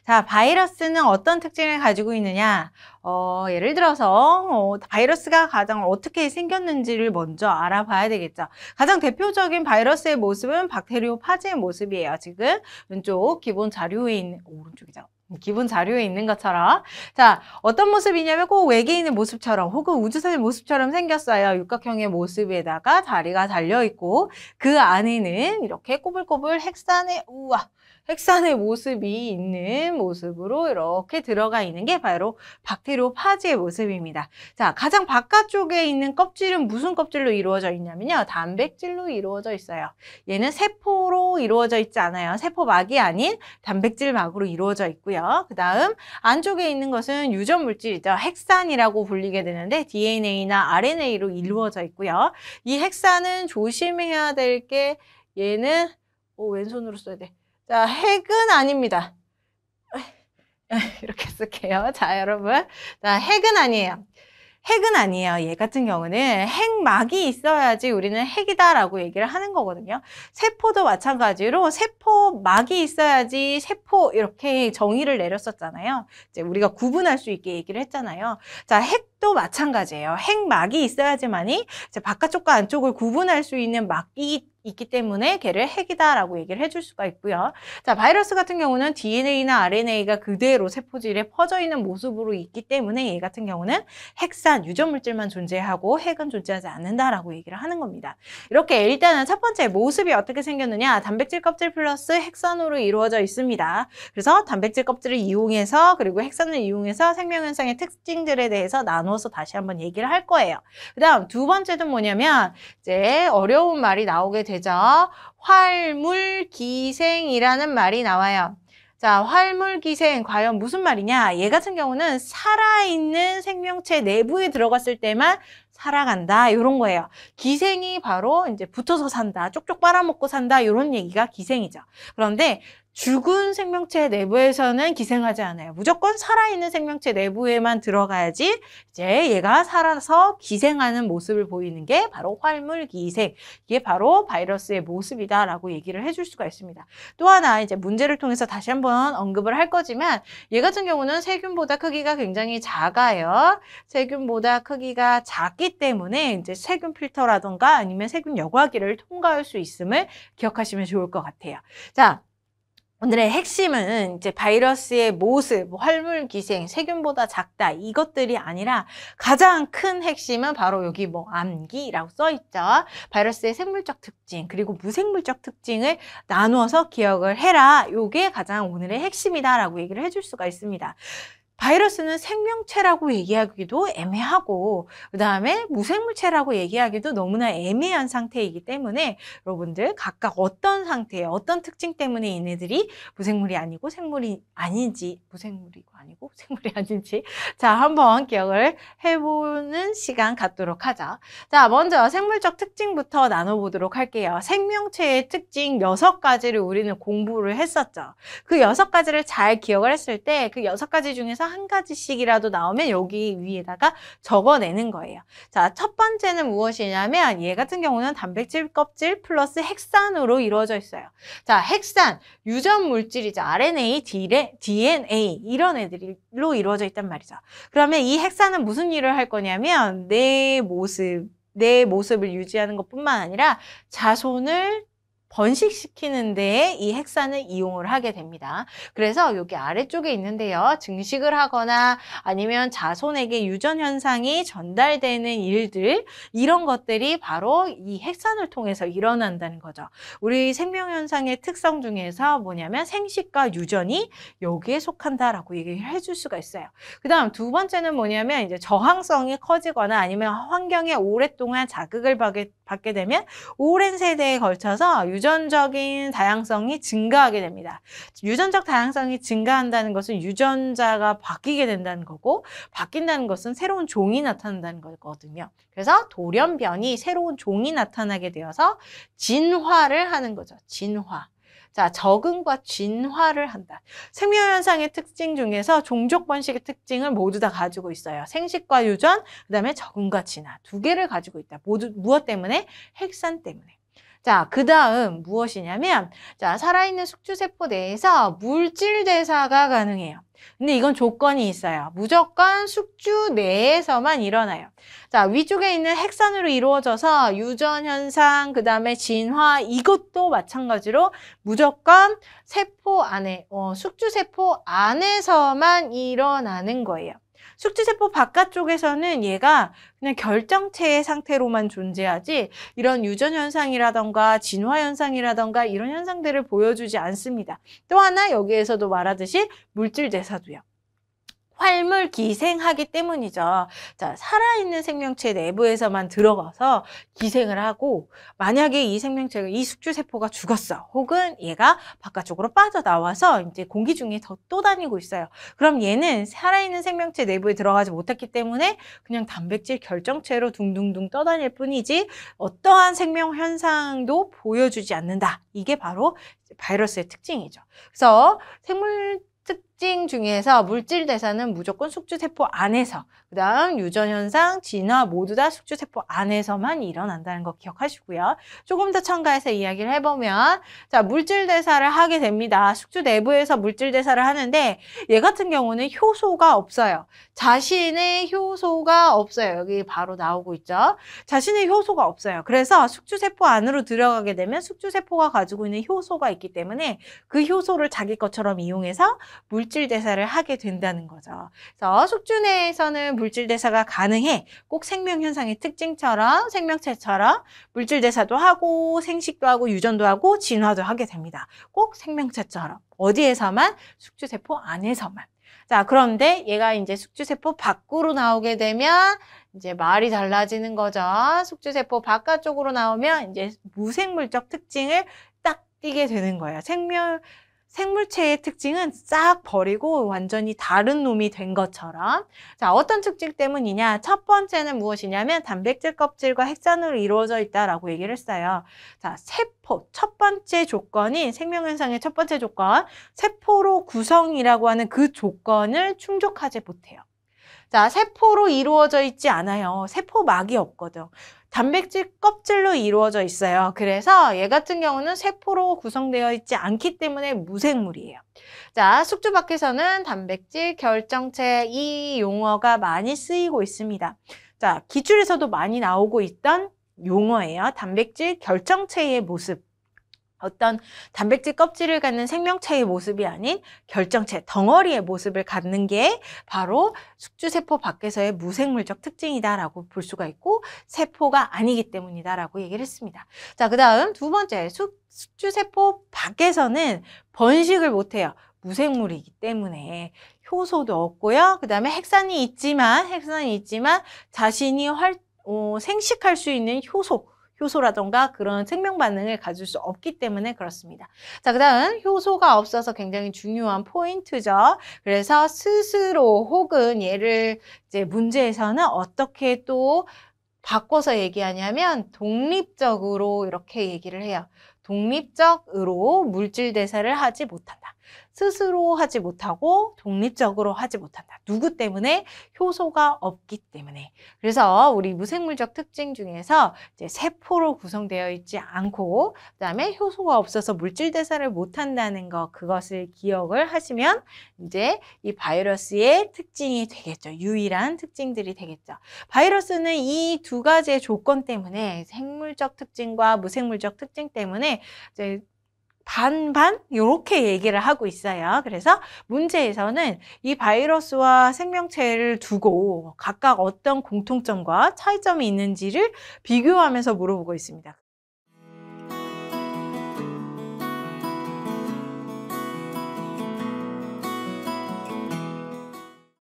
자, 바이러스는 어떤 특징을 가지고 있느냐? 예를 들어서 바이러스가 가장 어떻게 생겼는지를 먼저 알아봐야 되겠죠. 가장 대표적인 바이러스의 모습은 박테리오파지의 모습이에요. 지금 왼쪽 기본 자료에 있는 오른쪽이죠. 기본 자료에 있는 것처럼. 자, 어떤 모습이냐면 꼭 외계인의 모습처럼 혹은 우주선의 모습처럼 생겼어요. 육각형의 모습에다가 다리가 달려있고 그 안에는 이렇게 꼬불꼬불 헥산의 모습이 있는 모습으로 이렇게 들어가 있는 게 바로 박테리오파지의 모습입니다. 자, 가장 바깥쪽에 있는 껍질은 무슨 껍질로 이루어져 있냐면요. 단백질로 이루어져 있어요. 얘는 세포로 이루어져 있지 않아요. 세포막이 아닌 단백질막으로 이루어져 있고요. 그 다음 안쪽에 있는 것은 유전 물질이죠. 헥산이라고 불리게 되는데 DNA나 RNA로 이루어져 있고요. 이 헥산은 조심해야 될 게 얘는 왼손으로 써야 돼. 자, 핵은 아닙니다. 이렇게 쓸게요. 자, 여러분. 자, 핵은 아니에요. 핵은 아니에요. 얘 같은 경우는 핵막이 있어야지 우리는 핵이다라고 얘기를 하는 거거든요. 세포도 마찬가지로 세포막이 있어야지 세포 이렇게 정의를 내렸었잖아요. 이제 우리가 구분할 수 있게 얘기를 했잖아요. 자, 핵도 마찬가지예요. 핵막이 있어야지만이 이제 바깥쪽과 안쪽을 구분할 수 있는 막이 있기 때문에 걔를 핵이다라고 얘기를 해줄 수가 있고요. 자, 바이러스 같은 경우는 DNA나 RNA가 그대로 세포질에 퍼져 있는 모습으로 있기 때문에 얘 같은 경우는 핵산, 유전물질만 존재하고 핵은 존재하지 않는다라고 얘기를 하는 겁니다. 이렇게 일단은 첫 번째 모습이 어떻게 생겼느냐? 단백질 껍질 플러스 핵산으로 이루어져 있습니다. 그래서 단백질 껍질을 이용해서 그리고 핵산을 이용해서 생명현상의 특징들에 대해서 나눠서 다시 한번 얘기를 할 거예요. 그 다음 두 번째는 뭐냐면 이제 어려운 말이 나오게 되죠. 활물기생이라는 말이 나와요. 자, 활물기생 과연 무슨 말이냐? 얘 같은 경우는 살아있는 생명체 내부에 들어갔을 때만 살아간다 이런 거예요. 기생이 바로 이제 붙어서 산다, 쪽쪽 빨아먹고 산다 이런 얘기가 기생이죠. 그런데 죽은 생명체 내부에서는 기생하지 않아요. 무조건 살아있는 생명체 내부에만 들어가야지 이제 얘가 살아서 기생하는 모습을 보이는 게 바로 활물기생. 이게 바로 바이러스의 모습이다라고 얘기를 해줄 수가 있습니다. 또 하나 이제 문제를 통해서 다시 한번 언급을 할 거지만 얘 같은 경우는 세균보다 크기가 굉장히 작아요. 세균보다 크기가 작기 때문에 이제 세균 필터라던가 아니면 세균 여과기를 통과할 수 있음을 기억하시면 좋을 것 같아요. 자, 오늘의 핵심은 이제 바이러스의 모습, 활물기생, 세균보다 작다 이것들이 아니라 가장 큰 핵심은 바로 여기 암기라고 써있죠. 바이러스의 생물적 특징 그리고 무생물적 특징을 나누어서 기억을 해라. 이게 가장 오늘의 핵심이다라고 얘기를 해줄 수가 있습니다. 바이러스는 생명체라고 얘기하기도 애매하고 그 다음에 무생물체라고 얘기하기도 너무나 애매한 상태이기 때문에 여러분들 각각 어떤 상태에 어떤 특징 때문에 얘네들이 무생물이 아니고 생물이 아닌지 무생물이고 아니고 생물이 아닌지 자 한번 기억을 해보는 시간 갖도록 하자. 자 먼저 생물적 특징부터 나눠보도록 할게요. 생명체의 특징 6가지를 우리는 공부를 했었죠. 그 6가지를 잘 기억을 했을 때 그 6가지 중에서 한 가지씩이라도 나오면 여기 위에다가 적어내는 거예요. 자, 첫 번째는 무엇이냐면 얘 같은 경우는 단백질 껍질 플러스 핵산으로 이루어져 있어요. 자, 핵산, 유전 물질이죠. RNA, DNA 이런 애들로 이루어져 있단 말이죠. 그러면 이 핵산은 무슨 일을 할 거냐면 내 모습을 유지하는 것뿐만 아니라 자손을 번식시키는 데에 이 핵산을 이용을 하게 됩니다. 그래서 여기 아래쪽에 있는데요. 증식을 하거나 아니면 자손에게 유전 현상이 전달되는 일들 이런 것들이 바로 이 핵산을 통해서 일어난다는 거죠. 우리 생명 현상의 특성 중에서 뭐냐면 생식과 유전이 여기에 속한다라고 얘기를 해줄 수가 있어요. 그 다음 두 번째는 뭐냐면 이제 저항성이 커지거나 아니면 환경에 오랫동안 자극을 받게 되면 오랜 세대에 걸쳐서 유전적인 다양성이 증가하게 됩니다. 유전적 다양성이 증가한다는 것은 유전자가 바뀌게 된다는 거고 바뀐다는 것은 새로운 종이 나타난다는 거거든요. 그래서 돌연변이 새로운 종이 나타나게 되어서 진화를 하는 거죠. 진화. 자, 적응과 진화를 한다. 생명현상의 특징 중에서 종족 번식의 특징을 모두 다 가지고 있어요. 생식과 유전, 그 다음에 적응과 진화. 2개를 가지고 있다. 모두 무엇 때문에? 핵산 때문에. 자, 그 다음 무엇이냐면, 자, 살아있는 숙주세포 내에서 물질 대사가 가능해요. 근데 이건 조건이 있어요. 무조건 숙주 내에서만 일어나요. 자, 위쪽에 있는 핵산으로 이루어져서 유전 현상, 그 다음에 진화, 이것도 마찬가지로 무조건 세포 안에, 숙주세포 안에서만 일어나는 거예요. 숙주세포 바깥쪽에서는 얘가 그냥 결정체의 상태로만 존재하지 이런 유전 현상이라던가 진화 현상이라던가 이런 현상들을 보여주지 않습니다. 또 하나 여기에서도 말하듯이 물질 대사도요. 활물 기생하기 때문이죠. 자, 살아있는 생명체 내부에서만 들어가서 기생을 하고 만약에 이 생명체가 이 숙주세포가 죽었어. 혹은 얘가 바깥쪽으로 빠져나와서 이제 공기 중에 더 떠다니고 있어요. 그럼 얘는 살아있는 생명체 내부에 들어가지 못했기 때문에 그냥 단백질 결정체로 둥둥둥 떠다닐 뿐이지 어떠한 생명 현상도 보여주지 않는다. 이게 바로 바이러스의 특징이죠. 그래서 생물 특징 중에서 물질 대사는 무조건 숙주세포 안에서, 그 다음 유전현상, 진화 모두 다 숙주세포 안에서만 일어난다는 거 기억하시고요. 조금 더 첨가해서 이야기를 해보면, 자, 물질 대사를 하게 됩니다. 숙주 내부에서 물질 대사를 하는데 얘 같은 경우는 효소가 없어요. 자신의 효소가 없어요. 여기 바로 나오고 있죠. 자신의 효소가 없어요. 그래서 숙주세포 안으로 들어가게 되면 숙주세포가 가지고 있는 효소가 있기 때문에 그 효소를 자기 것처럼 이용해서 물질 대사를 하게 된다는 거죠. 그래서 숙주 내에서는 물질 대사가 가능해. 꼭 생명 현상의 특징처럼 생명체처럼 물질 대사도 하고 생식도 하고 유전도 하고 진화도 하게 됩니다. 꼭 생명체처럼. 어디에서만? 숙주세포 안에서만. 자, 그런데 얘가 이제 숙주세포 밖으로 나오게 되면 이제 말이 달라지는 거죠. 숙주세포 바깥쪽으로 나오면 이제 무생물적 특징을 딱 띠게 되는 거예요. 생물체의 특징은 싹 버리고 완전히 다른 놈이 된 것처럼. 자, 어떤 특징 때문이냐? 첫 번째는 무엇이냐면 단백질 껍질과 핵산으로 이루어져 있다라고 얘기를 했어요. 자, 세포. 첫 번째 조건이 생명현상의 첫 번째 조건. 세포로 구성이라고 하는 그 조건을 충족하지 못해요. 자, 세포로 이루어져 있지 않아요. 세포막이 없거든. 단백질 껍질로 이루어져 있어요. 그래서 얘 같은 경우는 세포로 구성되어 있지 않기 때문에 무생물이에요. 자, 숙주 밖에서는 단백질 결정체 이 용어가 많이 쓰이고 있습니다. 자, 기출에서도 많이 나오고 있던 용어예요. 단백질 결정체의 모습. 어떤 단백질 껍질을 갖는 생명체의 모습이 아닌 결정체, 덩어리의 모습을 갖는 게 바로 숙주세포 밖에서의 무생물적 특징이다라고 볼 수가 있고 세포가 아니기 때문이다라고 얘기를 했습니다. 자, 그 다음 두 번째, 숙주세포 밖에서는 번식을 못해요. 무생물이기 때문에 효소도 없고요. 그 다음에 핵산이 있지만 자신이 생식할 수 있는 효소라던가 그런 생명 반응을 가질 수 없기 때문에 그렇습니다. 자, 그 다음 효소가 없어서 굉장히 중요한 포인트죠. 그래서 스스로 혹은 얘를 이제 문제에서는 어떻게 또 바꿔서 얘기하냐면 독립적으로 이렇게 얘기를 해요. 독립적으로 물질 대사를 하지 못한다. 스스로 하지 못하고 독립적으로 하지 못한다. 누구 때문에? 효소가 없기 때문에. 그래서 우리 무생물적 특징 중에서 이제 세포로 구성되어 있지 않고 그다음에 효소가 없어서 물질 대사를 못한다는 거 그것을 기억을 하시면 이제 이 바이러스의 특징이 되겠죠. 유일한 특징들이 되겠죠. 바이러스는 이 두 가지의 조건 때문에 생물적 특징과 무생물적 특징 때문에 이제 반반 이렇게 얘기를 하고 있어요. 그래서 문제에서는 이 바이러스와 생명체를 두고 각각 어떤 공통점과 차이점이 있는지를 비교하면서 물어보고 있습니다.